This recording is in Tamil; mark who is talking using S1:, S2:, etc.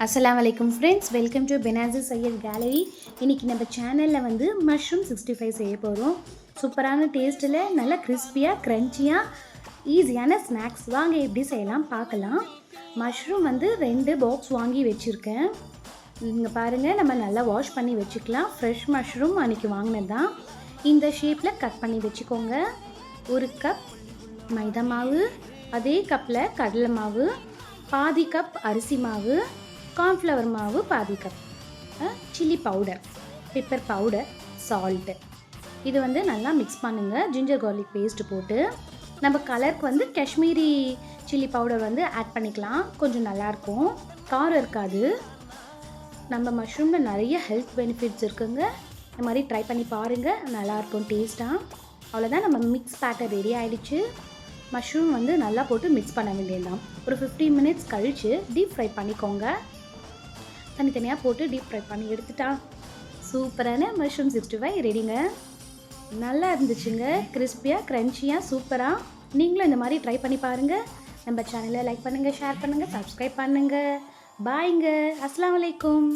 S1: அஸ்ஸலாமு அலைக்கும் ஃப்ரெண்ட்ஸ், வெல்கம் டு பெனாசிஸ் சையத் கேலரி. இன்றைக்கி நம்ம சேனலில் வந்து மஷ்ரூம் 65 செய்ய போகிறோம். சூப்பரான டேஸ்ட்டில் நல்லா கிறிஸ்பியாக க்ரன்ச்சியாக ஈஸியான ஸ்நாக்ஸ். வாங்க எப்படி செய்யலாம் பார்க்கலாம். மஷ்ரூம் வந்து 2 பாக்ஸ் வாங்கி வச்சுருக்கேன். இங்கே பாருங்கள், நம்ம நல்லா வாஷ் பண்ணி வச்சுக்கலாம். ஃப்ரெஷ் மஷ்ரூம் அன்றைக்கி வாங்கினது தான். இந்த ஷேப்பில் கட் பண்ணி வச்சுக்கோங்க. 1 கப் மைதா மாவு, அதே கப்பில் கடலை மாவு, பாதி கப் அரிசி மாவு, கார்ன்ஃப்ளவர் மாவு பாதி cup, chilli powder, pepper powder, salt. இது வந்து நல்லா மிக்ஸ் பண்ணுங்கள். ஜிஞ்சர் கார்லிக் பேஸ்ட்டு போட்டு நம்ம கலருக்கு வந்து காஷ்மீரி சில்லி பவுடர் வந்து ஆட் பண்ணிக்கலாம். கொஞ்சம் நல்லாயிருக்கும், காரம் இருக்காது. நம்ம மஷ்ரூமில் நிறைய ஹெல்த் பெனிஃபிட்ஸ் இருக்குங்க. இந்த மாதிரி ட்ரை பண்ணி பாருங்கள், நல்லாயிருக்கும் டேஸ்ட்டாக. அவ்வளோதான், நம்ம மிக்ஸ் பேட்டர் ரெடி ஆகிடுச்சு. மஷ்ரூம் வந்து நல்லா போட்டு மிக்ஸ் பண்ண வேண்டியதுதான். ஒரு 15 மினிட்ஸ் கழித்து டீப் ஃப்ரை பண்ணிக்கோங்க. தனித்தனியாக போட்டு டீப் ஃப்ரை பண்ணி எடுத்துட்டா சூப்பரான மஷ்ரூம் 65 ரெடிங்க. நல்லா இருந்துச்சுங்க, கிறிஸ்பியாக க்ரன்ச்சியாக சூப்பராக. நீங்களும் இந்த மாதிரி ட்ரை பண்ணி பாருங்கள். நம்ம சேனலை லைக் பண்ணுங்கள், ஷேர் பண்ணுங்கள், சப்ஸ்கிரைப் பண்ணுங்கள். பாய்ங்க. அஸ்ஸலாமு அலைக்கும்.